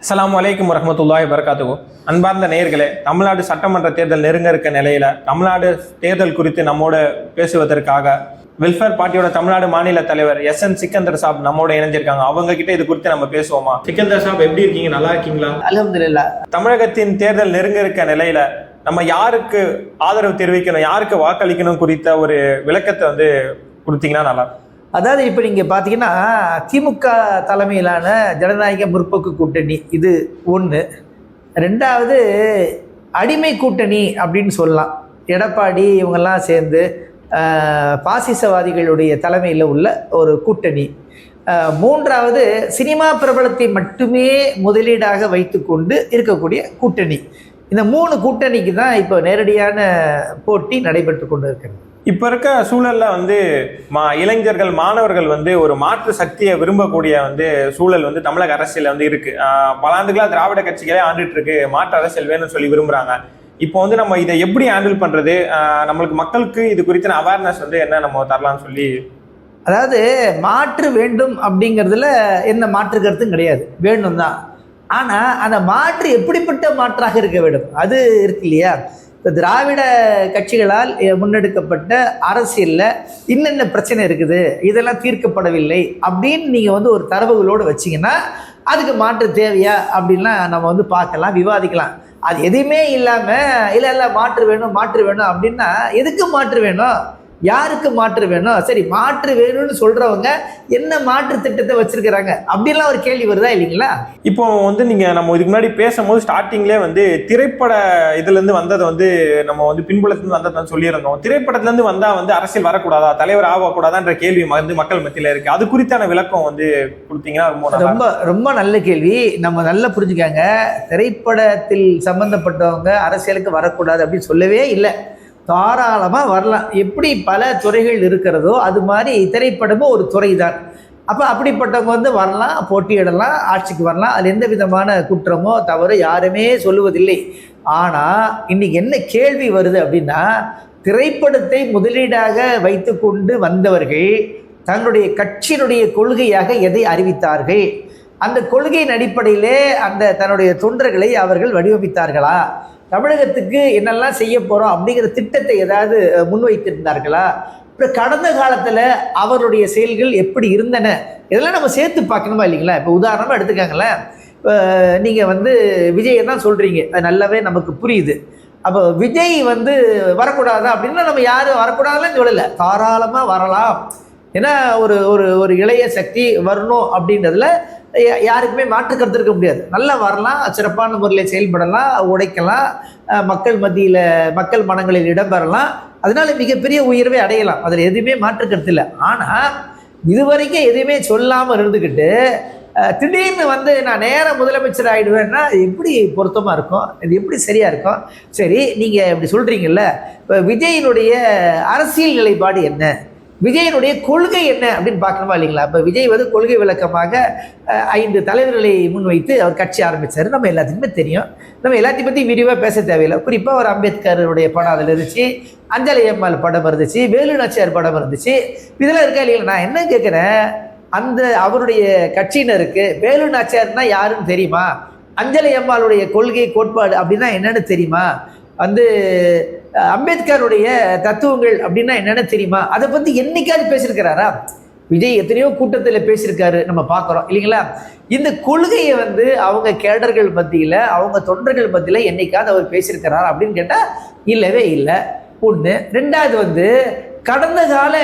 அஸ்ஸலாமு அலைக்கும் வரஹ்மத்துல்லாஹி வபரகாத்துஹு. அன்பார்ந்த நேயர்களே, தமிழ்நாடு சட்டமன்ற தேர்தல் நெருங்க இருக்க நிலையில தமிழ்நாடு தேர்தல் குறித்து நம்மோட பேசுவதற்காக வெல்ஃபேர் பார்ட்டியோட தமிழ்நாடு மாநில தலைவர் எஸ்.என். சிக்கந்தர் சாப் நம்மோட இணைஞ்சிருக்காங்க. அவங்க கிட்ட இது குறித்து நம்ம பேசுவோமா? சிக்கந்தர் சாப், எப்படி இருக்கீங்க? நல்லா இருக்கீங்களா? அல்ஹம்துலில்லாஹ். தமிழகத்தின் தேர்தல் நெருங்க இருக்க நிலையில நம்ம யாருக்கு ஆதரவு தெரிவிக்கணும், யாருக்கு வாக்களிக்கணும் குறித்த ஒரு விளக்கத்தை கொடுத்தீங்கன்னா நல்லா. அதாவது இப்போ நீங்கள் பார்த்தீங்கன்னா திமுக தலைமையிலான ஜனநாயக முற்போக்கு கூட்டணி இது ஒன்று. ரெண்டாவது அடிமை கூட்டணி அப்படின்னு சொல்லலாம். எடப்பாடி இவங்கெல்லாம் சேர்ந்து பாசிசவாதிகளுடைய தலைமையில் உள்ள ஒரு கூட்டணி. மூன்றாவது சினிமா பிரபலத்தை மட்டுமே முதலீடாக வைத்துக்கொண்டு இருக்கக்கூடிய கூட்டணி. இந்த மூணு கூட்டணிக்கு தான் இப்போ நேரடியான போட்டி நடைபெற்று கொண்டு இருக்கிறது. இப்ப இருக்க சூழல்ல இளைஞர்கள் மாணவர்கள் ஒரு மாற்று சக்தியை விரும்பக்கூடிய சூழல் தமிழக அரசியல் இருக்கு. பல ஆண்டுகளா திராவிட கட்சிகளே ஆண்டுட்டு இருக்கு, மாற்று அரசியல் வேணும்னு சொல்லி விரும்புறாங்க. இப்போ நம்ம இதை எப்படி ஹேண்டில் பண்றது, நம்மளுக்கு மக்களுக்கு இது குறித்த அவேர்னஸ் என்ன நம்ம தரலாம்னு சொல்லி. அதாவது மாற்று வேண்டும் அப்படிங்கிறதுல எந்த மாற்று கருத்தும் கிடையாது, வேணும் தான். ஆனால் அந்த மாற்று எப்படிப்பட்ட மாற்றாக இருக்க வேண்டும் அது இருக்கு இல்லையா? இப்போ திராவிட கட்சிகளால் முன்னெடுக்கப்பட்ட அரசியலில் இன்னென்ன பிரச்சனை இருக்குது, இதெல்லாம் தீர்க்கப்படவில்லை அப்படின்னு நீங்கள் ஒரு தரவுகளோடு வச்சிங்கன்னா அதுக்கு மாற்று தேவையா அப்படின்லாம் நம்ம பார்க்கலாம், விவாதிக்கலாம். அது எதுவுமே இல்லாமல் இல்லை மாற்று வேணும் அப்படின்னா எதுக்கு மாற்று வேணும், யாருக்கு மாற்று வேணும்? சரி, மாற்று வேணும்னு சொல்றவங்க என்ன மாற்று திட்டத்தை வச்சிருக்கிறாங்க அப்படின்லாம் ஒரு கேள்வி வருதா இல்லைங்களா? இப்போ நம்ம இதுக்கு முன்னாடி பேசும்போது ஸ்டார்டிங்லேயே திரைப்பட இதுல இருந்து வந்ததை நம்ம பின்புலத்துல இருந்து வந்ததை சொல்லியிருந்தோம். திரைப்படத்துல இருந்து வந்தா அரசியல் வரக்கூடாதா, தலைவர் ஆகக்கூடாதான்ற கேள்வி மக்கள் மத்தியில இருக்கு. அது குறித்தான விளக்கம் கொடுத்தீங்கன்னா ரொம்ப ரொம்ப நல்ல கேள்வி. நம்ம நல்லா புரிஞ்சுக்காங்க. திரைப்படத்தில் சம்பந்தப்பட்டவங்க அரசியலுக்கு வரக்கூடாது அப்படின்னு சொல்லவே இல்லை. தாராளமாக வரலாம். எப்படி பல துறைகள் இருக்கிறதோ அது மாதிரி திரைப்படமும் ஒரு துறை தான். அப்போ அப்படிப்பட்டவங்க வரலாம், போட்டியிடலாம், ஆட்சிக்கு வரலாம். அது எந்த விதமான குற்றமோ தவறு யாருமே சொல்லுவதில்லை. ஆனால் இன்றைக்கி என்ன கேள்வி வருது அப்படின்னா, திரைப்படத்தை முதலீடாக வைத்து கொண்டு வந்தவர்கள் தங்களுடைய கட்சியினுடைய கொள்கையாக எதை அறிவித்தார்கள், அந்த கொள்கையின் அடிப்படையிலே அந்த தன்னுடைய தொண்டர்களை அவர்கள் வடிவமைத்தார்களா, தமிழகத்துக்கு என்னெல்லாம் செய்ய போகிறோம் அப்படிங்கிற திட்டத்தை ஏதாவது முன்வைத்திருந்தார்களா, அப்புறம் கடந்த காலத்தில் அவருடைய செயல்கள் எப்படி இருந்தன, இதெல்லாம் நம்ம சேர்த்து பார்க்கணுமா இல்லைங்களா? இப்போ உதாரணமாக எடுத்துக்காங்களேன். இப்போ நீங்கள் விஜயை தான் சொல்கிறீங்க, அது நல்லாவே நமக்கு புரியுது. அப்போ விஜய் வரக்கூடாதா அப்படின்னா நம்ம யாரும் வரக்கூடாதுன்னு சொல்லலை, தாராளமாக வரலாம். ஏன்னா ஒரு ஒரு ஒரு இளைய சக்தி வரணும் அப்படின்றதுல யாருக்குமே மாற்று கருத்து இருக்க முடியாது. நல்லா வரலாம், சிறப்பான முறையில் செயல்படலாம், உடைக்கலாம், மக்கள் மத்தியில் மக்கள் மனங்களில் இடம்பெறலாம், அதனால மிகப்பெரிய உயர்வை அடையலாம். அதில் எதுவுமே மாற்று கருத்து இல்லை. ஆனால் இதுவரைக்கும் எதுவுமே சொல்லாமல் இருந்துக்கிட்டு திடீர்னு நான் நேராக முதலமைச்சர் ஆகிடுவேன்னா எப்படி பொருத்தமாக இருக்கும், இது எப்படி சரியாக இருக்கும்? சரி, நீங்கள் இப்படி சொல்கிறீங்கல்ல, இப்போ விஜயினுடைய அரசியல் நிலைப்பாடு என்ன, விஜயனுடைய கொள்கை என்ன அப்படின்னு பார்க்கணுமா இல்லைங்களா? இப்போ விஜய் கொள்கை விளக்கமாக 5 தலைவர்களை முன்வைத்து அவர் கட்சி ஆரம்பித்தார். நம்ம எல்லாத்துக்குமே தெரியும். நம்ம எல்லாத்தையும் பற்றி விரிவாக பேச தேவையில்லை. குறிப்பாக ஒரு அம்பேத்கருடைய படம் அதில் இருந்துச்சு, அஞ்சலி அம்மாள் படம் இருந்துச்சு, வேலு நாச்சியார் படம் இருந்துச்சு, இதெல்லாம் இருக்கா இல்லைங்களா? நான் என்ன கேட்குறேன், அந்த அவருடைய கட்சியினருக்கு வேலு நாச்சியார்னா யாருன்னு தெரியுமா, அஞ்சலி அம்மாளுடைய கொள்கை கோட்பாடு அப்படின்னா என்னன்னு தெரியுமா, அம்பேத்கருடைய தத்துவங்கள் அப்படின்னா என்னென்ன தெரியுமா, அதை பற்றி என்னைக்காவது பேசியிருக்கிறாரா? விஜய் எத்தனையோ கூட்டத்தில் பேசியிருக்காரு, நம்ம பார்க்குறோம் இல்லைங்களா? இந்த கொள்கையை அவங்க கேடர்கள் மத்தியில், அவங்க தொண்டர்கள் மத்தியில் என்னைக்காவது அவர் பேசியிருக்கிறாரா அப்படின்னு கேட்டால் இல்லவே இல்லை. ஒன்று. ரெண்டாவது கடந்த கால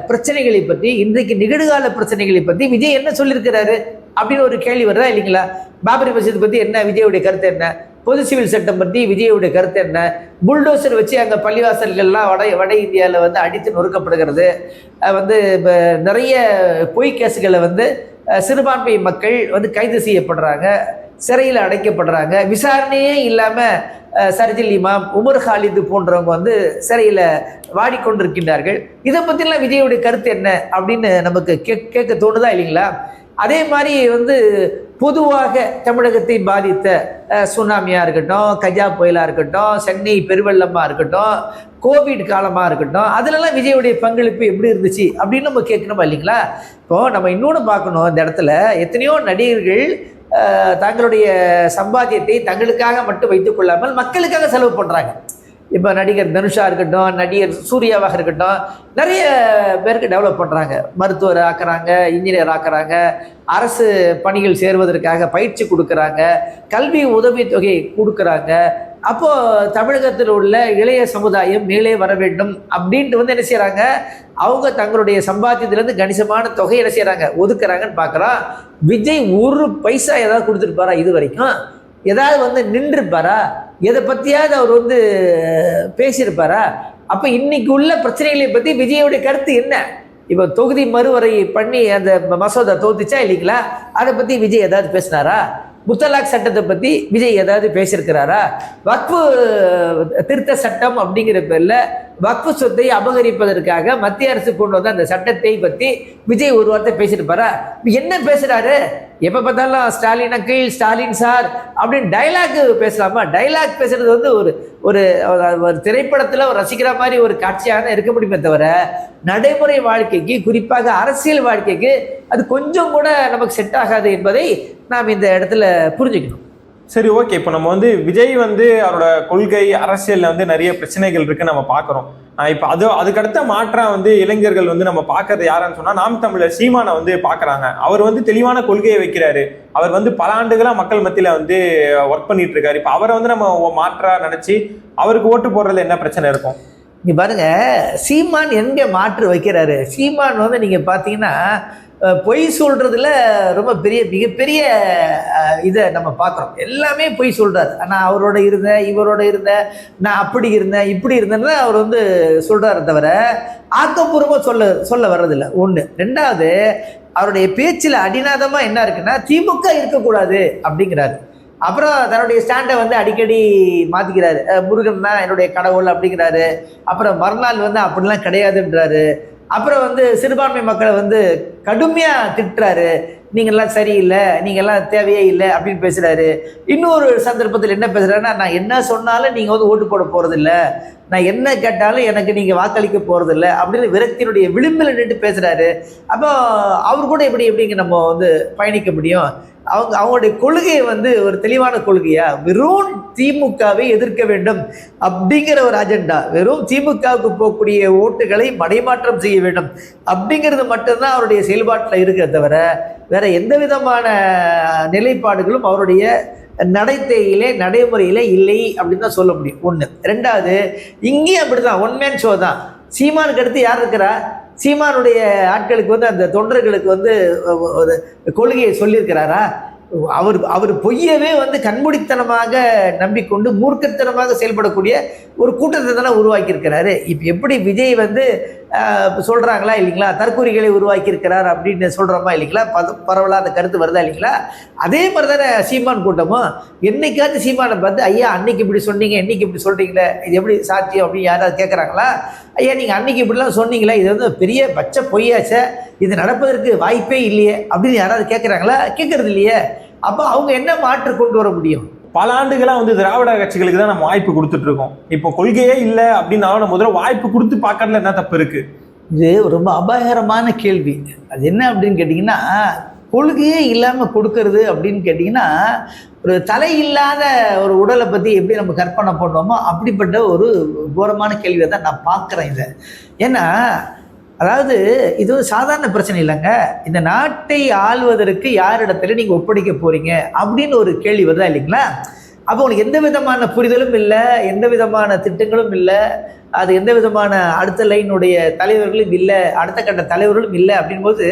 பிரச்சனைகளை பற்றி, இன்றைக்கு நிகழ்கால பிரச்சனைகளை பற்றி விஜய் என்ன சொல்லியிருக்கிறாரு அப்படின்னு ஒரு கேள்வி வருதா இல்லைங்களா? பாபரி மசூதி பற்றி என்ன விஜயோடைய கருத்து என்ன, பொது சிவில் சட்டம் பற்றி விஜயோடைய கருத்து என்ன, புல்டோசர் வச்சு அங்கே பள்ளிவாசல்கள்லாம் வட இந்தியாவில் அடித்து நொறுக்கப்படுகிறது, இப்போ நிறைய பொய் கேஸுகளை சிறுபான்மை மக்கள் கைது செய்யப்படுறாங்க, சிறையில் அடைக்கப்படுறாங்க, விசாரணையே இல்லாமல் சர்ஜில் இமாம், உமர் ஹாலிது போன்றவங்க சிறையில் வாடிக்கொண்டிருக்கின்றார்கள். இதை பற்றிலாம் விஜயோடைய கருத்து என்ன அப்படின்னு நமக்கு கேட்க தோணுதா இல்லைங்களா? அதே மாதிரி பொதுவாக தமிழகத்தை பாதித்த சுனாமியாக இருக்கட்டும், கஜா புயலாக இருக்கட்டும், சென்னை பெருவெள்ளமாக இருக்கட்டும், கோவிட் காலமாக இருக்கட்டும், அதிலெல்லாம் விஜயோடைய பங்களிப்பு எப்படி இருந்துச்சு அப்படின்னு நம்ம கேட்கணுமா இல்லைங்களா? இப்போது நம்ம இன்னொன்று பார்க்கணும். இந்த இடத்துல எத்தனையோ நடிகர்கள் தங்களுடைய சம்பாத்தியத்தை தங்களுக்காக மட்டும் வைத்துக் கொள்ளாமல் மக்களுக்காக செலவு பண்ணுறாங்க. இப்போ நடிகர் தனுஷா இருக்கட்டும், நடிகர் சூர்யாவாக இருக்கட்டும், நிறைய பேருக்கு டெவலப் பண்ணுறாங்க. மருத்துவர் ஆக்குறாங்க, இன்ஜினியர் ஆக்குறாங்க, அரசு பணிகள் சேர்வதற்காக பயிற்சி கொடுக்குறாங்க, கல்வி உதவித்தொகை கொடுக்குறாங்க. அப்போது தமிழகத்தில் உள்ள இளைய சமுதாயம் மேலே வர வேண்டும் அப்படின்ட்டு என்ன செய்கிறாங்க, அவங்க தங்களுடைய சம்பாத்தியத்திலேருந்து கணிசமான தொகை என்ன செய்கிறாங்க, ஒதுக்குறாங்கன்னு பார்க்குறோம். விஜய் ஒரு பைசா ஏதாவது கொடுத்துருப்பாரா இது வரைக்கும்? ஏதாவது நின்றுருப்பாரா? எதை பற்றியாவது அவர் பேசியிருப்பாரா? அப்போ இன்னைக்கு உள்ள பிரச்சனைகளை பற்றி விஜயோடைய கருத்து என்ன? இப்போ தொகுதி மறுவரை பண்ணி அந்த மசோதா தோத்துச்சா இல்லைங்களா? அதை பற்றி விஜய் ஏதாவது பேசினாரா? முத்தலாக் சட்டத்தை பற்றி விஜய் ஏதாவது பேசியிருக்கிறாரா? வக்ஃபு திருத்த சட்டம் அப்படிங்கிற பேரில் வக்ஃபு சொத்தை அபகரிப்பதற்காக மத்திய அரசு கொண்டு வந்த அந்த சட்டத்தை பற்றி விஜய் ஒரு வார்த்தை பேசியிருப்பாரா? என்ன பேசுகிறாரு? எப்போ பார்த்தாலும் ஸ்டாலின் அங்கிள், ஸ்டாலின் சார் அப்படின்னு டைலாக் பேசலாமா? டைலாக் பேசுறது ஒரு ஒரு ஒரு திரைப்படத்தில் ஒரு ரசிக்கிற மாதிரி ஒரு காட்சியாக இருக்க முடியுமே தவிர, நடைமுறை வாழ்க்கைக்கு, குறிப்பாக அரசியல் வாழ்க்கைக்கு அது கொஞ்சம் கூட நமக்கு செட் ஆகாது என்பதை நாம் இந்த இடத்துல புரிஞ்சுக்கணும். சரி, ஓகே. இப்போ நம்ம விஜய் அவரோட கொள்கை அரசியல்ல நிறைய பிரச்சனைகள் இருக்கு நம்ம பார்க்குறோம். இப்போ அதுக்கடுத்த மாற்றம் இளைஞர்கள் நம்ம பார்க்கறது யாருன்னு சொன்னா, நாம் தமிழர் சீமானை பார்க்குறாங்க. அவர் தெளிவான கொள்கையை வைக்கிறாரு. அவர் பல ஆண்டுகளா மக்கள் மத்தியில ஒர்க் பண்ணிட்டு இருக்காரு. இப்போ அவரை நம்ம மாற்றா நினைச்சு அவருக்கு ஓட்டு போடுறதுல என்ன பிரச்சனை இருக்கும்? நீ பாருங்க, சீமான் எங்க மாற்று வைக்கிறாரு? சீமான் நீங்க பார்த்தீங்கன்னா பொய் சொல்றதுல ரொம்ப மிகப்பெரிய இதை நம்ம பார்க்குறோம். எல்லாமே பொய் சொல்றாரு. நான் அவரோட இருந்தேன், இவரோட இருந்தேன், நான் அப்படி இருந்தேன், இப்படி இருந்தேன்னு அவர் சொல்றாரு தவிர ஆக்கப்பூர்வமாக சொல்ல வர்றதில்லை. ஒன்று. ரெண்டாவது, அவருடைய பேச்சில் அடிநாதமாக என்ன இருக்குன்னா, திமுக இருக்கக்கூடாது அப்படிங்கிறாரு. அப்புறம் தன்னுடைய ஸ்டாண்டை அடிக்கடி மாற்றிக்கிறாரு. முருகன் தான் என்னுடைய கடவுள் அப்படிங்கிறாரு. அப்புறம் மறுநாள் அப்படிலாம் கிடையாதுன்றாரு. அப்புறம் சிறுபான்மை மக்களை கடுமையாக திட்டுறாரு. நீங்கள்லாம் சரியில்லை, நீங்கள்லாம் தேவையே இல்லை அப்படின்னு பேசுகிறாரு. இன்னொரு சந்தர்ப்பத்தில் என்ன பேசுகிறாருன்னா, நான் என்ன சொன்னாலும் நீங்கள் ஓட்டு போட போகிறதில்ல, நான் என்ன கேட்டாலும் எனக்கு நீங்கள் வாக்களிக்க போகிறதில்ல அப்படின்னு விரக்தியினுடைய விளிம்பில் நின்று பேசுகிறாரு. அப்போ அவர் கூட எப்படிங்க நம்ம பயணிக்க முடியும்? அவங்களுடைய கொள்கையை ஒரு தெளிவான கொள்கையா, வெறும் திமுகவை எதிர்க்க வேண்டும் அப்படிங்கிற ஒரு அஜெண்டா, வெறும் திமுகவுக்கு போகக்கூடிய ஓட்டுகளை மடைமாற்றம் செய்ய வேண்டும் அப்படிங்கிறது மட்டும்தான் அவருடைய செயல்பாட்டில் இருக்கிறத தவிர வேற எந்த விதமான நிலைப்பாடுகளும் அவருடைய நடைமுறையிலே இல்லை அப்படின்னு தான் சொல்ல முடியும். ஒன்று. ரெண்டாவது, இங்கேயும் அப்படிதான் ஒன் மேன் ஷோ தான். சீமானுக்கு அடுத்து யார் இருக்கிறா? சீமானுடைய ஆட்களுக்கு அந்த தொண்டர்களுக்கு ஒரு கொள்கையை சொல்லியிருக்கிறாரா? அவர் பொய்யவே கண்மூடித்தனமாக நம்பிக்கொண்டு மூர்க்கத்தனமாக செயல்படக்கூடிய ஒரு கூட்டத்தை தானே உருவாக்கியிருக்கிறாரு. இப்போ எப்படி விஜய் சொல்கிறாங்களா இல்லைங்களா, தற்கூரிகளை உருவாக்கியிருக்கிறார் அப்படின்னு சொல்கிறோமா இல்லைங்களா, பரவலாக அந்த கருத்து வருதா இல்லைங்களா? அதே மாதிரி தானே சீமான் கூட்டமும். என்னைக்காவது சீமானை பார்த்து, ஐயா அன்னைக்கு இப்படி சொன்னீங்க, இன்னைக்கு இப்படி சொல்கிறீங்களே, இது எப்படி சாத்தியம் அப்படின்னு யாராவது கேட்குறாங்களா? ஐயா நீங்கள் அன்னைக்கு இப்படிலாம் சொன்னீங்களே, இது பெரிய பச்சை பொய்யாச்சே, இது நடப்பதற்கு வாய்ப்பே இல்லையே அப்படின்னு யாராவது கேட்குறாங்களா? கேட்கறது இல்லையே. அப்போ அவங்க என்ன மாற்று கொண்டு வர முடியும்? பல ஆண்டுகளா திராவிட கட்சிகளுக்கு தான் நம்ம வாய்ப்பு கொடுத்துட்டு இருக்கோம். இப்போ கொள்கையே இல்லை அப்படின்னாலும் நம்ம முதல்ல வாய்ப்பு கொடுத்து பார்க்கறதுல என்ன தப்பு இருக்கு? இது ரொம்ப அபாயகரமான கேள்வி. அது என்ன அப்படின்னு கேட்டிங்கன்னா, கொள்கையே இல்லாமல் கொடுக்கறது அப்படின்னு கேட்டிங்கன்னா, ஒரு தலை இல்லாத ஒரு உடலை பற்றி எப்படி நம்ம கற்பனை பண்ணுவோமோ அப்படிப்பட்ட ஒரு கோரமான கேள்வியை தான் நான் பார்க்குறேன் இதை. ஏன்னா அதாவது இது சாதாரண பிரச்சனை இல்லைங்க. இந்த நாட்டை ஆள்வதற்கு யாரிடத்துல நீங்கள் ஒப்படைக்க போகிறீங்க அப்படின்னு ஒரு கேள்வி வருதா இல்லைங்களா? அப்போ உங்களுக்கு எந்த விதமான புரிதலும் இல்லை, எந்த விதமான திட்டங்களும் இல்லை, அது எந்த விதமான அடுத்த லைனுடைய தலைவர்களும் இல்லை, அடுத்த கட்ட தலைவர்களும் இல்லை அப்படின்போது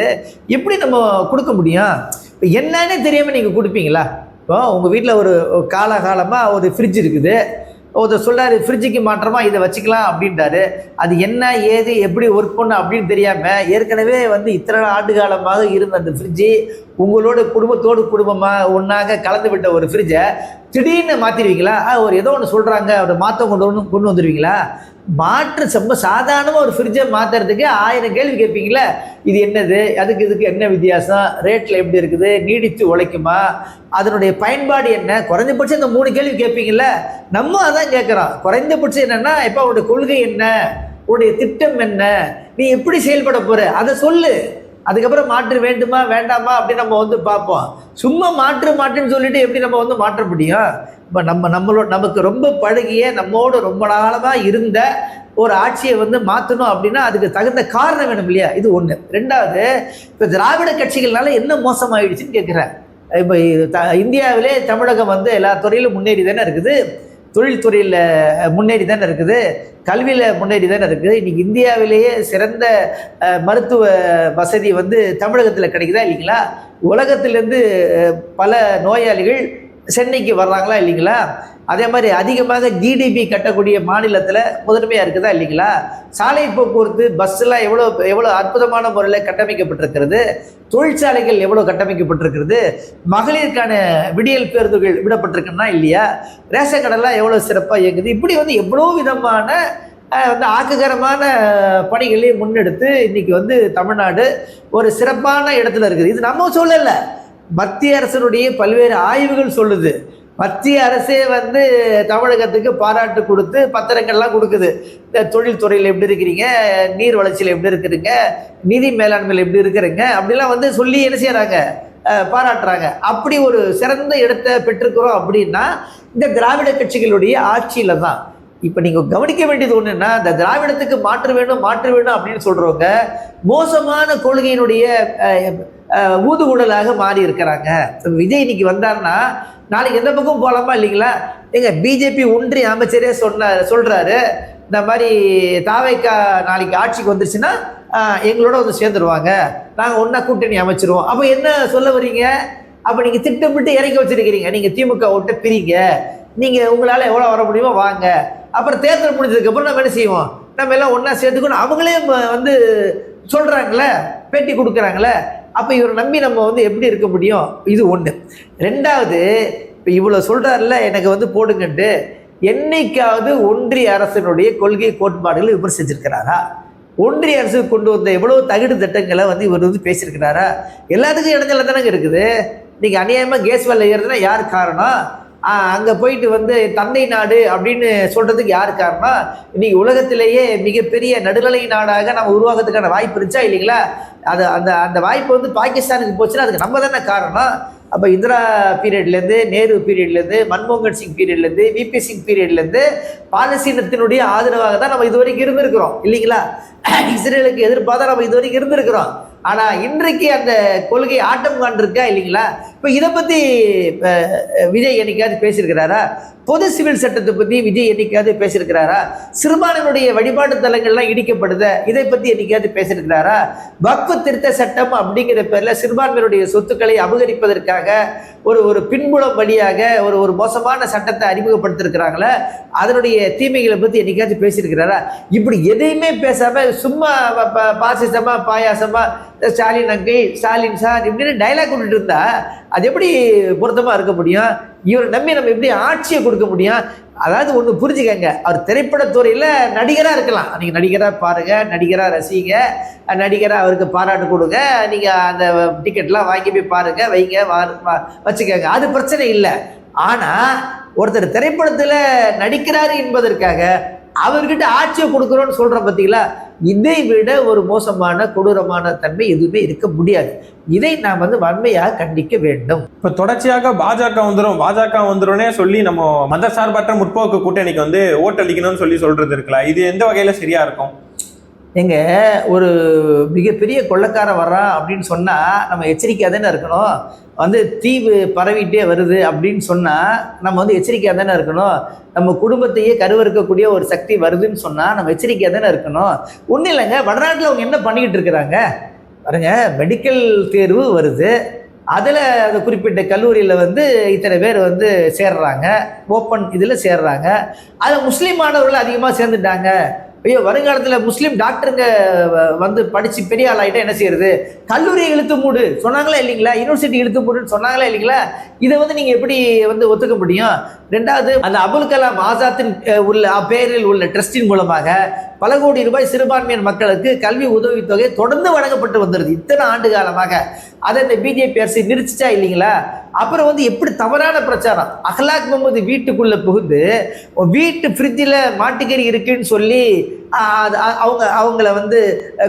எப்படி நம்ம கொடுக்க முடியும்? இப்போ என்னன்னே தெரியாமல் நீங்கள் கொடுப்பீங்களா? இப்போ உங்கள் வீட்டில் ஒரு காலகாலமாக ஒரு ஃப்ரிட்ஜ் இருக்குது. ஒருத்தர் சொல்கிறாரு ஃப்ரிட்ஜுக்கு மாற்றமாக இதை வச்சுக்கலாம் அப்படின்றாரு. அது என்ன ஏது எப்படி ஒர்க் பண்ண அப்படின்னு தெரியாமல் ஏற்கனவே இத்தனை ஆண்டு காலமாக இருந்த அந்த ஃப்ரிட்ஜு உங்களோட குடும்பமாக ஒன்றாக கலந்து விட்ட ஒரு ஃப்ரிட்ஜை திடீர்னு மாற்றிடுவீங்களா? ஒரு ஏதோ ஒன்று சொல்கிறாங்க, ஒரு மாற்றம் கொண்டு வந்துடுவீங்களா? மாற்று ரொம்ப சாதாரணமாக ஒரு ஃப்ரிட்ஜை மாற்றுறதுக்கு 1000 கேள்வி கேட்பீங்களா? இது என்னது, இதுக்கு என்ன வித்தியாசம், ரேட்டில் எப்படி இருக்குது, நீடித்து உழைக்குமா, அதனுடைய பயன்பாடு என்ன, குறைந்தபட்சம் இந்த 3 கேள்வி கேட்பீங்கள. நம்ம அதான் கேட்குறோம். குறைந்தபட்சம் என்னென்னா, இப்போ அவருடைய கொள்கை என்ன, உன்னுடைய திட்டம் என்ன, நீ எப்படி செயல்பட போகிற அதை சொல்லு. அதுக்கப்புறம் மாற்று வேண்டுமா வேண்டாமா அப்படின்னு நம்ம வந்து பார்ப்போம். சும்மா மாற்றுன்னு சொல்லிட்டு எப்படி நம்ம வந்து மாற்ற முடியும்? இப்போ நமக்கு ரொம்ப பழகிய, நம்மோடு ரொம்ப நாளமாக இருந்த ஒரு ஆட்சியை வந்து மாற்றணும் அப்படின்னா அதுக்கு தகுந்த காரணம் வேணும் இல்லையா? இது ஒன்று. ரெண்டாவது, இப்போ திராவிட கட்சிகள்னால என்ன மோசமாயிடுச்சுன்னு கேட்குறேன். இப்போ இந்தியாவிலே தமிழகம் வந்து எல்லா துறையிலும் முன்னேறி தானே இருக்குது, தொழில்துறையில் முன்னேறி தானே இருக்குது, கல்வியில் முன்னேறி தானே இருக்குது. இன்றைக்கி இந்தியாவிலேயே சிறந்த மருத்துவ வசதி வந்து தமிழகத்தில் கிடைக்குதா இல்லைங்களா? உலகத்திலேருந்து பல நோயாளிகள் சென்னைக்கு வர்றாங்களா இல்லைங்களா? அதே மாதிரி அதிகமாக ஜிடிபி கட்டக்கூடிய மாநிலத்தில் முதன்மையாக இருக்குதா இல்லைங்களா? சாலை போக்குவரத்து பஸ்ஸெல்லாம் எவ்வளோ அற்புதமான முறையில் கட்டமைக்கப்பட்டிருக்கிறது, தொழிற்சாலைகள் எவ்வளோ கட்டமைக்கப்பட்டிருக்கிறது, மகளிருக்கான விடியல் பேருந்துகள் விடப்பட்டிருக்குன்னா இல்லையா, ரேஷன் கடைலாம் எவ்வளோ சிறப்பாக இயங்குது. இப்படி வந்து எவ்வளோ விதமான வந்து ஆக்ககரமான பணிகளை முன்னெடுத்து இன்றைக்கி வந்து தமிழ்நாடு ஒரு சிறப்பான இடத்துல இருக்குது. இது நம்ம சொல்லலை, மத்திய அரசினுடைய பல்வேறு ஆய்வுகள் சொல்லுது. மத்திய அரசே வந்து தமிழகத்துக்கு பாராட்டு கொடுத்து பத்திரங்கள்லாம் கொடுக்குது. இந்த தொழில்துறையில் எப்படி இருக்கிறீங்க, நீர் வளர்ச்சியில் எப்படி இருக்கிறீங்க, நிதி மேலாண்மையில் எப்படி இருக்கிறீங்க அப்படிலாம் வந்து சொல்லி என்ன செய்கிறாங்க, பாராட்டுறாங்க. அப்படி ஒரு சிறந்த இடத்தை பெற்றுக்கிறோம் அப்படின்னா இந்த திராவிட கட்சிகளுடைய ஆட்சியில் தான். இப்போ நீங்கள் கவனிக்க வேண்டியது ஒன்றுன்னா, இந்த திராவிடத்துக்கு மாற்று வேணும் அப்படின்னு சொல்கிறவங்க மோசமான கொள்கையினுடைய ஊதுகுடலாக மாறி இருக்கிறாங்க. விஜய் இன்னைக்கு வந்தார்னா நாளைக்கு எந்த பக்கம் போகலாமா இல்லைங்களா? பிஜேபி ஒன்றிய அமைச்சரே சொல்கிறாரு, இந்த மாதிரி தாவைக்கா நாளைக்கு ஆட்சிக்கு வந்துருச்சுன்னா எங்களோட வந்து சேர்ந்துருவாங்க, நாங்கள் ஒன்றா கூட்டணி அமைச்சிருவோம். அப்போ என்ன சொல்ல வரீங்க? அப்போ நீங்கள் திட்டமிட்டு இறக்கி வச்சுருக்கிறீங்க, நீங்கள் திமுக ஓட்ட பிரிங்க, நீங்கள் உங்களால் எவ்வளோ வர முடியுமோ வாங்க, அப்புறம் தேர்தல் முடிஞ்சதுக்கப்புறம் நம்ம என்ன செய்வோம், நம்ம எல்லாம் ஒன்றா சேர்த்துக்கணும். அவங்களே வந்து சொல்கிறாங்களே, பேட்டி கொடுக்குறாங்களே. அப்போ இவரை நம்பி நம்ம வந்து எப்படி இருக்க முடியும்? இது ஒன்று. ரெண்டாவது, இப்போ இவ்வளோ சொல்கிறாருல எனக்கு வந்து போடுங்கன்ட்டு, என்னைக்காவது ஒன்றிய அரசினுடைய கொள்கை கோட்பாடுகளை விமர்சிச்சிருக்கிறாரா? ஒன்றிய அரசு கொண்டு வந்த எவ்வளோ தகுடு திட்டங்களை வந்து இவர் வந்து பேசியிருக்கிறாரா? எல்லாத்துக்கும் இடைஞ்சல தானங்க இருக்குது. இன்றைக்கி அநியாயமாக கேஸ் வேலை ஏறுதுன்னா யார் காரணம்? அங்கே போயிட்டு வந்து தந்தை நாடு அப்படின்னு சொல்கிறதுக்கு யார் காரணம்? இன்றைக்கி உலகத்திலேயே மிகப்பெரிய நடுநிலை நாடாக நம்ம உருவாகிறதுக்கான வாய்ப்பு இருந்துச்சா இல்லைங்களா? அந்த வாய்ப்பு வந்து பாகிஸ்தானுக்கு போச்சுன்னா அதுக்கு நம்ம தானே காரணம். அப்போ இந்திரா பீரியட்லேருந்து, நேரு பீரியட்லேருந்து, மன்மோகன் சிங் பீரியட்லேருந்து, விபி சிங் பீரியட்லேருந்து பாலஸ்தீனத்தினுடைய ஆதரவாக தான் நம்ம இது வரைக்கும் இருந்திருக்கிறோம் இல்லைங்களா? இஸ்ரேலுக்கு எதிர்ப்பாக தான் நம்ம இது வரைக்கும் இருந்திருக்கிறோம். ஆனால் இன்றைக்கு அந்த கொள்கை ஆட்டம் காண்டிருக்கா இல்லைங்களா? இப்போ இதை பற்றி விஜய் என்னைக்காவது பேசியிருக்கிறாரா? பொது சிவில் சட்டத்தை பற்றி விஜய் என்னைக்காவது பேசியிருக்கிறாரா? சிறுபான்மையினுடைய வழிபாட்டு தலங்கள்லாம் இடிக்கப்படுத, இதை பற்றி என்னைக்காவது பேசியிருக்கிறாரா? வக்ஃபு திருத்த சட்டம் அப்படிங்கிற பேரில் சிறுபான்மையினுடைய சொத்துக்களை அபகரிப்பதற்காக ஒரு பின்புலம் வழியாக ஒரு மோசமான சட்டத்தை அறிமுகப்படுத்திருக்கிறாங்களே, அதனுடைய தீமைகளை பற்றி என்னைக்காவது பேசியிருக்கிறாரா? இப்படி எதையுமே பேசாமல் சும்மா பாசிசமா பாயாசமா ஸ்டாலின் அங்கை, ஸ்டாலின் சார் இப்படின்னு டைலாக் விட்டுட்டு இருந்தா அது எப்படி பொருத்தமாக இருக்க முடியும்? இவரை நம்பி நம்ம எப்படி ஆட்சியை கொடுக்க முடியும்? அதாவது ஒன்று புரிஞ்சுக்கங்க, அவர் திரைப்படத்துறையில் நடிகராக இருக்கலாம், நீங்கள் நடிகராக பாருங்கள், நடிகராக ரசிங்க, நடிகராக அவருக்கு பாராட்டு கொடுங்க, நீங்கள் அந்த டிக்கெட்லாம் வாங்கி போய் பாருங்கள், வைங்க, வச்சுக்கோங்க, அது பிரச்சனை இல்லை. ஆனால் ஒருத்தர் திரைப்படத்தில் நடிக்கிறாரு என்பதற்காக அவர்கிட்ட ஆட்சியை கொடுக்குறோன்னு சொல்கிற பார்த்தீங்களா, இதை விட ஒரு மோசமான கொடூரமான தன்மை எதுவுமே இருக்க முடியாது. இதை நாம் வந்து வன்மையாக கண்டிக்க வேண்டும். இப்போ தொடர்ச்சியாக பாஜக வந்துரும்னே சொல்லி நம்ம மத சார்பற்ற முற்போக்கு கூட்டணிக்கு வந்து ஓட்டளிக்கணும்னு சொல்றது இருக்கலாம். இது எந்த வகையில் சரியா இருக்கும்? ஒரு மிகப்பெரிய கொள்ளைக்காரன் வர்றான் அப்படின்னு சொன்னால் நம்ம எச்சரிக்கையாக தானே இருக்கணும். வந்து தீவு பரவிட்டே வருது அப்படின்னு சொன்னால் நம்ம வந்து எச்சரிக்கையாக தானே இருக்கணும். நம்ம குடும்பத்தையே கருவறுக்கக்கூடிய ஒரு சக்தி வருதுன்னு சொன்னால் நம்ம எச்சரிக்கையாக தானே இருக்கணும். ஒன்றும் இல்லைங்க, வடநாட்டில் அவங்க என்ன பண்ணிக்கிட்டு இருக்கிறாங்க பாருங்க, மெடிக்கல் தேர்வு வருது, அதில் அந்த குறிப்பிட்ட கல்லூரியில் வந்து இத்தனை பேர் வந்து சேர்றாங்க, ஓப்பன் இதில் சேர்றாங்க, அதில் முஸ்லீம் மாணவர்கள் அதிகமாக சேர்ந்துட்டாங்க. ஐயோ, வருங்காலத்தில் முஸ்லீம் டாக்டருங்க வந்து படித்து பெரிய ஆள் ஆகிட்டா என்ன செய்யறது? கல்லூரியை இழுத்து மூடு சொன்னாங்களா இல்லைங்களா? யூனிவர்சிட்டி இழுத்து மூடுன்னு சொன்னாங்களா இல்லைங்களா? இதை வந்து நீங்கள் எப்படி வந்து ஒத்துக்க முடியும்? ரெண்டாவது, அந்த அபுல் கலாம் ஆசாத்தின் பேரில் உள்ள ட்ரஸ்டின் மூலமாக பல கோடி ரூபாய் சிறுபான்மையின் மக்களுக்கு கல்வி உதவித்தொகை தொடர்ந்து வழங்கப்பட்டு வந்துடுது இத்தனை ஆண்டு காலமாக. அதை இந்த பிஜேபி அரசு நிறுத்திச்சா இல்லைங்களா? அப்புறம் வந்து எப்படி தவறான பிரச்சாரம், அஹ்லாக் முகமது வீட்டுக்குள்ளே புகுந்து வீட்டு ஃப்ரிட்ஜில் மாட்டுக்கறி இருக்குன்னு சொல்லி அவங்கள வந்து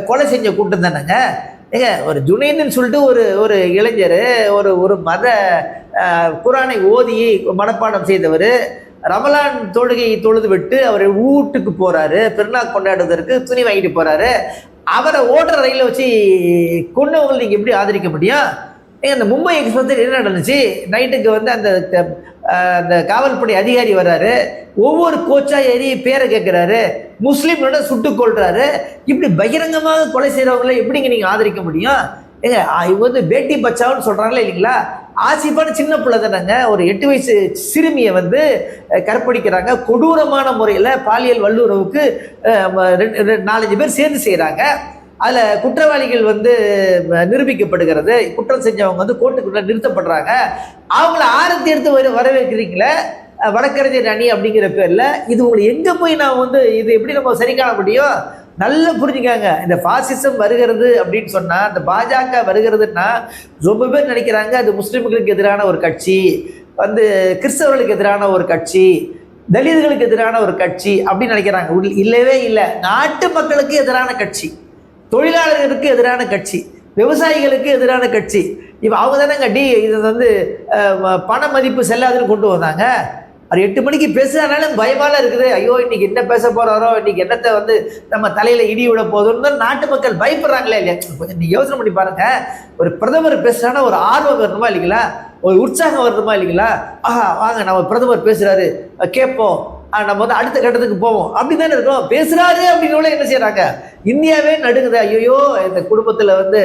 கொலை செஞ்ச கூட்டம் தானேங்க. ஏங்க ஒரு ஜுனைன்னு சொல்லிட்டு ஒரு ஒரு இளைஞர் ஒரு ஒரு மத குரானை ஓதி மனப்பாடம் செய்தவர் ரமலான் தொழுகையை தொழுது விட்டு அவர் வீட்டுக்கு போறாரு, பெருநாள் கொண்டாடுவதற்கு துணி வாங்கிட்டு போறாரு. அவரை ஓடுற ரயில வச்சு கொண்டவங்களை நீங்க எப்படி ஆதரிக்க முடியும்? இந்த மும்பை எக்ஸ்பிரஸ் என்ன நடந்துச்சு? நைட்டுக்கு வந்து அந்த காவல்படை அதிகாரி வர்றாரு, ஒவ்வொரு கோச்சா ஏறி பேரை கேட்கிறாரு, முஸ்லீம்களோட சுட்டுக் கொள்றாரு. இப்படி பகிரங்கமாக கொலை செய்யறவங்களை எப்படிங்க நீங்க ஆதரிக்க முடியும்? ஏங்க இவங்க வந்து பேட்டி பச்சாவுன்னு சொல்றாங்களே இல்லைங்களா? ஆசிப்பான சின்ன பிள்ளை தானங்க, ஒரு 8 வயசு சிறுமியை வந்து கற்பழிக்கிறாங்க. கொடூரமான முறையில் பாலியல் வல்லுறவுக்கு 4-5 பேர் சேர்ந்து செய்கிறாங்க. அதில் குற்றவாளிகள் வந்து நிரூபிக்கப்படுகிறது. குற்றம் செஞ்சவங்க வந்து கோர்ட்டுக்குள்ள நிறுத்தப்படுறாங்க. அவங்கள ஆரத்தி எடுத்து வரவேற்கிறீங்களே வழக்கறிஞர் அணி அப்படிங்கிற பேரில். இது உங்களை எங்கே போய் நான் வந்து இது எப்படி நம்ம சரி காண முடியும்? நல்லா புரிஞ்சுக்காங்க. இந்த பாசிசம் வருகிறது அப்படின்னு சொன்னால், இந்த பாஜக வருகிறதுன்னா ரொம்ப பேர் நினைக்கிறாங்க அது முஸ்லிம்களுக்கு எதிரான ஒரு கட்சி, வந்து கிறிஸ்தவர்களுக்கு எதிரான ஒரு கட்சி, தலிதுகளுக்கு எதிரான ஒரு கட்சி அப்படின்னு நினைக்கிறாங்க. இல்லவே இல்லை. நாட்டு மக்களுக்கு எதிரான கட்சி, தொழிலாளர்களுக்கு எதிரான கட்சி, விவசாயிகளுக்கு எதிரான கட்சி. இப்போ அவங்க தானே இது வந்து பண மதிப்பு செல்லாதுன்னு கொண்டு வந்தாங்க. அவர் 8 மணிக்கு பேசுறதுனால பயமால இருக்குது. ஐயோ இன்னைக்கு என்ன பேச போறாரோ, இன்னைக்கு என்னத்தை வந்து நம்ம தலையில இடி விட போதும்னு நாட்டு மக்கள் பயப்படுறாங்களே இல்லையா? கொஞ்சம் நீங்க யோசனை பண்ணி பாருங்க. ஒரு பிரதமர் பேசுறான்னா ஒரு ஆர்வம் வரணுமா இல்லைங்களா? ஒரு உற்சாகம் வரணுமா இல்லைங்களா? வாங்க நம்ம பிரதமர் பேசுறாரு கேட்போம், நம்ம வந்து அடுத்த கட்டத்துக்கு போவோம் அப்படிதானே இருக்கோம். பேசுறாரு அப்படின்னு என்ன செய்யறாங்க? இந்தியாவே நடுங்குது. ஐயோ இந்த குடும்பத்துல வந்து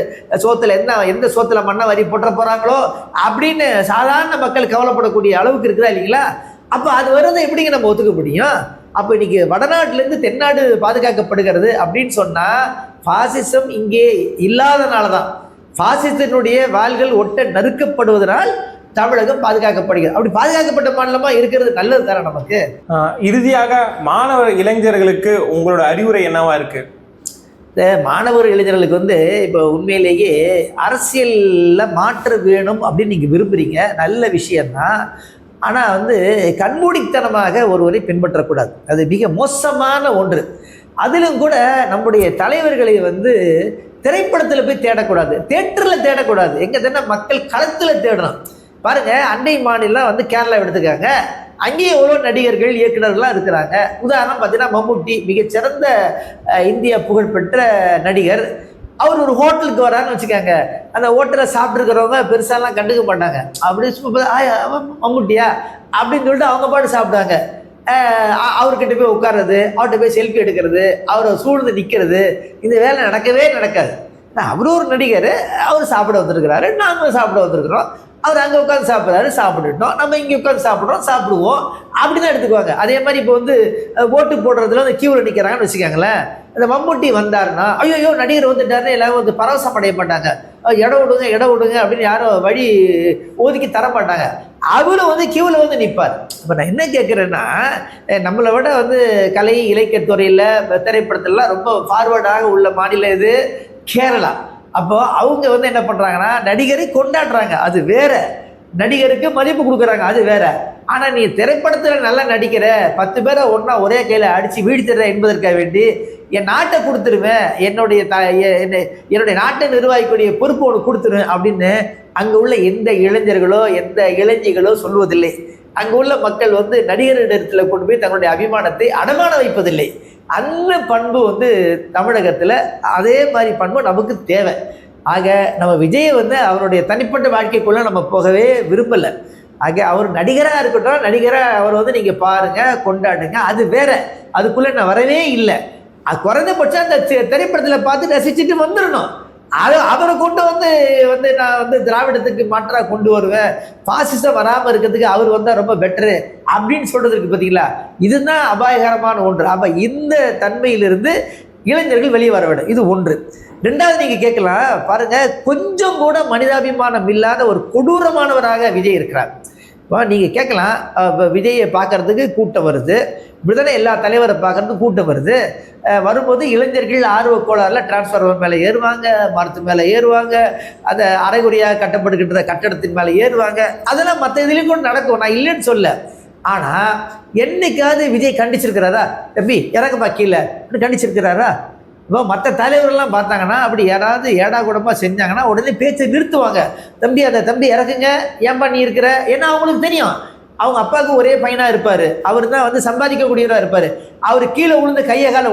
சோத்துல எந்த சோத்துல மண்ணை வரி போட்டுற போறாங்களோ அப்படின்னு சாதாரண மக்கள் கவலைப்படக்கூடிய அளவுக்கு இருக்குதா இல்லைங்களா? அப்போ அது வர்றதை எப்படிங்க நம்ம ஒத்துக்க முடியும்? அப்போ இன்னைக்கு வடநாட்டிலேருந்து தென்னாடு பாதுகாக்கப்படுகிறது அப்படின்னு சொன்னால் பாசிசம் இங்கே இல்லாதனால தான். பாசிசத்தினுடைய வாள்கள் ஒட்ட நறுக்கப்படுவதனால் தமிழகம் பாதுகாக்கப்படுகிறது. அப்படி பாதுகாக்கப்பட்ட மாநிலமா இருக்கிறது நல்லது தானே நமக்கு. இறுதியாக மாணவர் இளைஞர்களுக்கு உங்களோட அறிவுரை என்னவா இருக்கு? இந்த மாணவர் இளைஞர்களுக்கு வந்து இப்போ உண்மையிலேயே அரசியலில் மாற்றம் வேணும் அப்படின்னு நீங்கள் விரும்புகிறீங்க, நல்ல விஷயம்தான். ஆனால் வந்து கண்மூடித்தனமாக ஒருவரை பின்பற்றக்கூடாது. அது மிக மோசமான ஒன்று. அதிலும் கூட நம்முடைய தலைவர்களை வந்து திரைப்படத்தில் போய் தேடக்கூடாது, தேட்டரில் தேடக்கூடாது. எங்கே தானே மக்கள் களத்தில் தேடணும். பாருங்கள், அண்டை மாநிலம் வந்து கேரளா எடுத்துக்காங்க. அங்கேயே எவ்வளோ நடிகர்கள் இயக்குநர்கள்லாம் இருக்கிறாங்க. உதாரணம் பார்த்தீங்கன்னா மம்முட்டி, மிகச்சிறந்த இந்தியா புகழ்பெற்ற நடிகர். அவர் ஒரு ஹோட்டலுக்கு வரான்னு வச்சுக்காங்க, அந்த ஹோட்டலில் சாப்பிட்ருக்கிறவங்க பெருசாலாம் கண்டுக்க மாட்டாங்க. அப்படி மம்முட்டியா அப்படின்னு சொல்லிட்டு அவங்க பாட்டு சாப்பிடுவாங்க. அவர்கிட்ட போய் உட்கார்றது, அவர்கிட்ட போய் செல்ஃபி எடுக்கிறது, அவரை சூழ்ந்து நிற்கிறது, இந்த வேலை நடக்கவே நடக்காது. அவரும் ஒரு நடிகர், அவர் சாப்பிட வந்திருக்கிறாரு, நாங்களும் சாப்பிட வந்திருக்கிறோம். அவர் அங்கே உட்காந்து சாப்பிட்றாரு, சாப்பிட்டுட்டோம். நம்ம இங்கே உட்காந்து சாப்பிடுவோம் அப்படி தான் எடுத்துக்குவாங்க. அதே மாதிரி இப்போ வந்து ஓட்டு போடுறதுல வந்து கியூவில் நிற்கிறாங்கன்னு வச்சுக்காங்களேன். இந்த மம்முட்டி வந்தாருன்னா ஐயோ நடிகர் வந்துட்டாருன்னு எல்லாரும் வந்து பரவசம் அடைய மாட்டாங்க. இடம் விடுங்க அப்படின்னு யாரும் வழி ஒதுக்கி தர மாட்டாங்க. அவரும் வந்து கியூவில் வந்து நிற்பார். இப்போ நான் என்ன கேட்குறேன்னா, நம்மளை விட வந்து கலை இலக்கியத்துறையில் திரைப்படத்துலலாம் ரொம்ப ஃபார்வர்டாக உள்ள மாநிலம் இது கேரளா. அப்போ அவங்க வந்து என்ன பண்ணுறாங்கன்னா, நடிகரை கொண்டாடுறாங்க, அது வேற. நடிகருக்கு மதிப்பு கொடுக்குறாங்க, அது வேற. ஆனால் நீ திரைப்படத்தில் நல்லா நடிக்கிற, 10 பேரை ஒன்றா ஒரே கையில் அடித்து வீழ்த்திடுற என்பதற்காக வேண்டி என் நாட்டை கொடுத்துருவேன், என்னுடைய நாட்டை நிர்வாகிக்கூடிய பொறுப்பு ஒன்று கொடுத்துருவேன் அப்படின்னு அங்கே உள்ள எந்த இளைஞர்களோ எந்த இளைஞர்களோ சொல்வதில்லை. அங்கே உள்ள மக்கள் வந்து நடிகரிடத்தில் கொண்டு போய் தங்களுடைய அபிமானத்தை அடமான வைப்பதில்லை. அந்த பண்பு வந்து தமிழகத்தில் அதே மாதிரி பண்பு நமக்கு தேவை. ஆக நம்ம விஜயை வந்து அவருடைய தனிப்பட்ட வாழ்க்கைக்குள்ளே நம்ம போகவே விரும்பலை. ஆக அவர் நடிகராக இருக்கட்டும், நடிகராக அவர் வந்து நீங்கள் பாருங்கள், கொண்டாடுங்க, அது வேற. அதுக்குள்ளே நான் வரவே இல்லை. அது குறைந்தபட்சம் அந்த திரைப்படத்தில் பார்த்து ரசிச்சுட்டு வந்துடணும். அவரை கொண்டு வந்து நான் வந்து திராவிடத்துக்கு மாற்றாக கொண்டு வருவேன், பாசிசம் வராமல் இருக்கிறதுக்கு அவர் வந்தால் ரொம்ப பெட்டரு அப்படின்னு சொல்றதுக்கு பார்த்தீங்களா, இதுதான் அபாயகரமான ஒன்று. அப்போ இந்த தன்மையிலிருந்து இளைஞர்கள் வெளியே வர வேண்டும். இது ஒன்று. ரெண்டாவது, நீங்கள் கேட்கலாம் பாருங்க, கொஞ்சம் கூட மனிதாபிமானம் இல்லாத ஒரு கொடூரமானவராக விஜய் இருக்கிறார். இப்போ நீங்கள் கேட்கலாம், விஜயை பார்க்கறதுக்கு கூட்டம் வருது, இப்படிதானே எல்லா தலைவரை பார்க்கறதுக்கு கூட்டம் வருது. வரும்போது இளைஞர்கள் ஆர்வ கோளாறில் டிரான்ஸ்ஃபார்மர் மேலே ஏறுவாங்க, மரத்து மேலே ஏறுவாங்க, அதை அரைகுறையாக கட்டப்பட்டுக்கிட்ட கட்டடத்தின் மேலே ஏறுவாங்க. அதெல்லாம் மற்ற இதுலேயும் கூட நடக்கும், நான் இல்லைன்னு சொல்ல. ஆனால் என்னைக்காவது விஜய் கண்டிச்சிருக்கிறாரா, தம்பி இறங்கப்பா கீழே கண்டிச்சிருக்கிறாரா? இப்போ மற்ற தலைவர்கள்லாம் பார்த்தாங்கன்னா அப்படி யாராவது ஏடா கூடமாக செஞ்சாங்கன்னா உடனே பேச்சை நிறுத்துவாங்க. தம்பி அதை தம்பி இறக்குங்க, ஏன்பா நீ இருக்கிற, ஏன்னா அவங்களுக்கு தெரியும் அவங்க அப்பாவுக்கு ஒரே பையனாக இருப்பார், அவர் தான் வந்து சம்பாதிக்கக்கூடியவராக இருப்பார். அவர் கீழே விழுந்து கையை காலை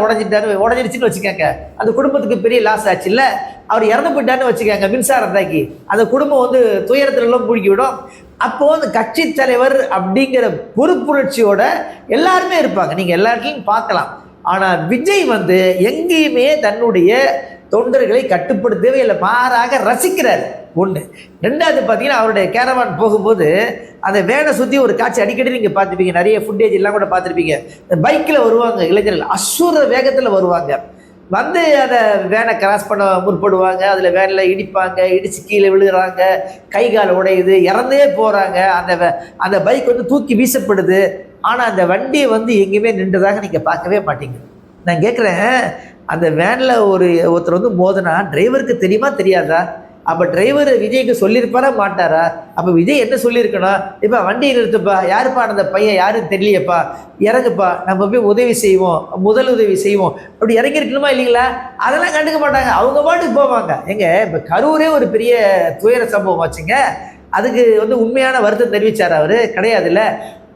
உடஞ்சிருச்சுன்னு வச்சுக்கோங்க, அந்த குடும்பத்துக்கு பெரிய லாஸ் ஆச்சு இல்லை. அவர் இறந்து போயிட்டான்னு வச்சுக்கோங்க, மின்சாரம் தாக்கி அந்த குடும்பம் வந்து துயரத்துலலாம் மூழ்கி விடும். அப்போது அந்த கட்சி தலைவர் அப்படிங்கிற பொறுப்புணர்ச்சியோட எல்லாருமே இருப்பாங்க, நீங்கள் எல்லா இடத்துலையும் பார்க்கலாம். ஆனால் விஜய் வந்து எங்கேயுமே தன்னுடைய தொண்டர்களை கட்டுப்படுத்தவே இல்லை, மாறாக ரசிக்கிறார். ஒன்று. ரெண்டாவது பார்த்தீங்கன்னா அவருடைய கேரவான் போகும்போது அந்த வேனை சுற்றி ஒரு காட்சி அடிக்கடி நீங்கள் பார்த்துருப்பீங்க, நிறைய ஃபுட்டேஜ் எல்லாம் கூட பார்த்துருப்பீங்க. பைக்கில் வருவாங்க இளைஞர்கள், அசுர வேகத்தில் வருவாங்க, வந்து அதை வேனை கிராஸ் பண்ண முற்படுவாங்க, அதில் வேனில் இடிப்பாங்க, இடித்து கீழே விழுகிறாங்க, கை கால் உடையுது, இறந்தே போகிறாங்க. அந்த பைக் வந்து தூக்கி வீசப்படுது. ஆனால் அந்த வண்டியை வந்து எங்கேயுமே நின்றதாக நீங்கள் பார்க்கவே மாட்டீங்க. நான் கேட்குறேன், அந்த வேனில் ஒருத்தர் வந்து மோதினா டிரைவருக்கு தெரியுமா தெரியாதா? அப்போ டிரைவர் விஜய்க்கு சொல்லியிருப்பாரா மாட்டாரா? அப்போ விஜய் என்ன சொல்லியிருக்கணும், இப்போ வண்டியை நிறுத்துப்பா, யாருப்பா அந்த பையன் யாருன்னு தெரியலையப்பா, இறங்குப்பா, நம்ம போய் உதவி செய்வோம், முதல் உதவி செய்வோம், அப்படி இறங்கியிருக்கணுமா இல்லைங்களா? அதெல்லாம் கண்டுக்க மாட்டாங்க, அவங்க பாட்டுக்கு போவாங்க. எங்க இப்போ கரூரே ஒரு பெரிய துயர சம்பவம் ஆச்சுங்க, அதுக்கு வந்து உண்மையான வருத்தம் தெரிவித்தார் அவர் கிடையாதுல்ல.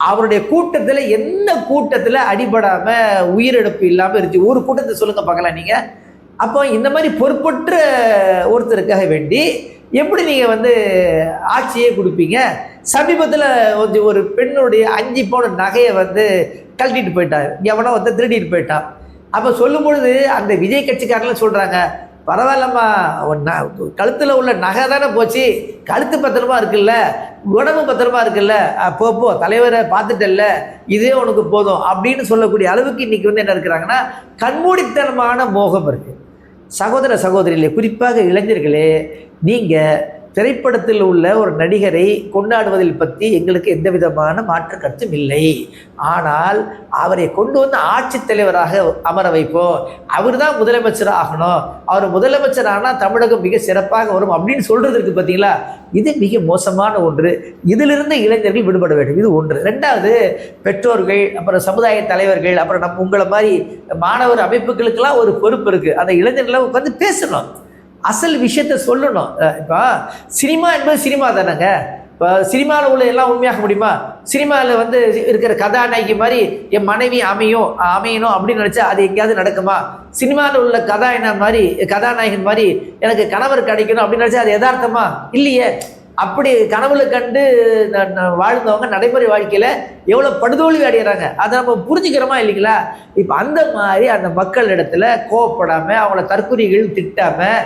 அவருடைய கூட்டத்தில் எந்த கூட்டத்தில் அடிபடாமல் உயிரிழப்பு இல்லாமல் இருந்துச்சு? ஒரு கூட்டத்தை சொல்லுங்க பார்க்கலாம் நீங்கள். அப்போ இந்த மாதிரி பொறுப்பற்ற ஒருத்தருக்காக வேண்டி எப்படி நீங்கள் வந்து ஆட்சியே கொடுப்பீங்க? சமீபத்தில் வந்து ஒரு பெண்ணுடைய 5 பவுன் நகையை வந்து கழட்டிட்டு போயிட்டார், எவனோ வந்து திருடிட்டு போயிட்டான். அப்போ சொல்லும் பொழுது அந்த விஜய் கட்சிக்காரெல்லாம் சொல்கிறாங்க, பரவாயில்லம்மா, கழுத்தில் உள்ள நகை தானே போச்சு, கழுத்து பத்திரமா இருக்குல்ல, உடம்பு பத்திரமா இருக்குல்ல, போ தலைவரை பார்த்துட்டல்ல, இதே உனக்கு போதும் அப்படின்னு சொல்லக்கூடிய அளவுக்கு இன்றைக்கி வந்து என்ன இருக்கிறாங்கன்னா கண்மூடித்தனமான மோகம் இருக்குது. சகோதர சகோதரிகளே, குறிப்பாக இளைஞர்களே, நீங்கள் திரைப்படத்தில் உள்ள ஒரு நடிகரை கொண்டாடுவதில் பற்றி எங்களுக்கு எந்த விதமான மாற்று கருத்தும் இல்லை. ஆனால் அவரை கொண்டு வந்து ஆட்சித்தலைவராக அமர வைப்போம், அவர் தான் முதலமைச்சர் ஆகணும், அவர் முதலமைச்சர் ஆனால் தமிழகம் மிக சிறப்பாக வரும் அப்படின்னு சொல்கிறதுக்கு பார்த்தீங்களா, இது மிக மோசமான ஒன்று. இதிலிருந்து இளைஞர்கள் விடுபட வேண்டும், இது ஒன்று. ரெண்டாவது, பெற்றோர்கள், அப்புறம் சமுதாய தலைவர்கள், அப்புறம் உங்களை மாதிரி மாணவர் அமைப்புகளுக்கெல்லாம் ஒரு பொறுப்பு இருக்குது. அந்த இளைஞர்களை உட்காந்து பேசணும், அசல் விஷயத்தை சொல்லணும். இப்போ சினிமா என்பது சினிமா தானேங்க. இப்போ சினிமாவில் உள்ள எல்லாம் உண்மையாக முடியுமா? சினிமாவில் வந்து இருக்கிற கதாநாயகி மாதிரி என் மனைவி அமையணும் அப்படின்னு நினச்சா அது எங்கேயாவது நடக்குமா? சினிமாவில் உள்ள கதாநாயகன் மாதிரி எனக்கு கணவர் கிடைக்கணும் அப்படின்னு நினச்சா அது யதார்த்தமா? இல்லையே. அப்படி கனவுல கண்டு வாழ்ந்தவங்க நடைமுறை வாழ்க்கையில் எவ்வளோ படுதோல்வி அடைகிறாங்க, அதை நம்ம புரிஞ்சுக்கிறோமா இல்லைங்களா? இப்போ அந்த மாதிரி அந்த மக்கள் இடத்துல கோவப்படாமல், அவங்கள தற்குறிகள் திட்டாமல்,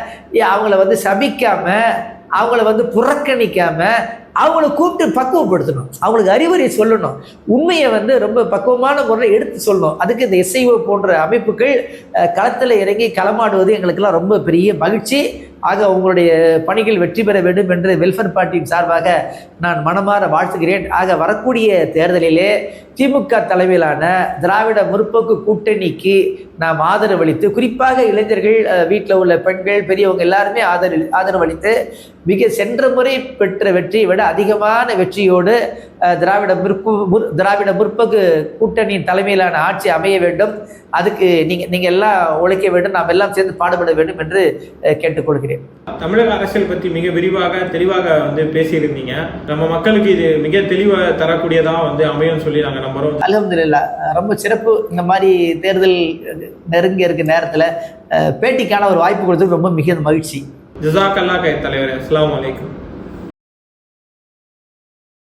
அவங்கள வந்து சபிக்காமல், அவங்கள வந்து புறக்கணிக்காமல், அவங்கள கூப்பிட்டு பக்குவப்படுத்தணும், அவங்களுக்கு அறிவுரை சொல்லணும், உண்மையை வந்து ரொம்ப பக்குவமான முறையில் எடுத்து சொல்லணும். அதுக்கு இந்த SIO போன்ற அமைப்புகள் களத்தில் இறங்கி களமாடுவது எங்களுக்கெல்லாம் ரொம்ப பெரிய மகிழ்ச்சி. ஆக உங்களுடைய பணிகள் வெற்றி பெற வேண்டும் என்று வெல்ஃபேர் பார்ட்டியின் சார்பாக நான் மனமாற வாழ்த்துகிறேன். ஆக வரக்கூடிய தேர்தலிலே திமுக தலைமையிலான திராவிட முற்போக்கு கூட்டணிக்கு நாம் ஆதரவளித்து, குறிப்பாக இளைஞர்கள், வீட்டில் உள்ள பெண்கள், பெரியவங்க எல்லாருமே ஆதரவளித்து மிக சென்ற முறை பெற்ற வெற்றியை விட அதிகமான வெற்றியோடு திராவிட முற்போக்கு கூட்டணியின் தலைமையிலான ஆட்சி அமைய வேண்டும். அதுக்கு நீங்கள் எல்லாம் உழைக்க வேண்டும், நாம் எல்லாம் சேர்ந்து பாடுபட வேண்டும் என்று கேட்டுக்கொள்கிறேன். தமிழக அரசியல் பற்றி மிக விரிவாக தெளிவாக வந்து பேசியிருந்தீங்க. நம்ம மக்களுக்கு இது மிக தெளிவாக தரக்கூடியதாக வந்து அமையும் சொல்லி நாங்கள் நம்புகிறோம். அல்ஹம்துலில்லாஹ், ரொம்ப சிறப்பு. இந்த மாதிரி தேர்தல் நெருங்கி இருக்க நேரத்தில் பேட்டிக்கான ஒரு வாய்ப்பு கொடுத்தது ரொம்ப மிக மகிழ்ச்சி. ஜஸாக்கல்லாஹ் தலைவர். அஸ்ஸலாமு அலைக்கும்.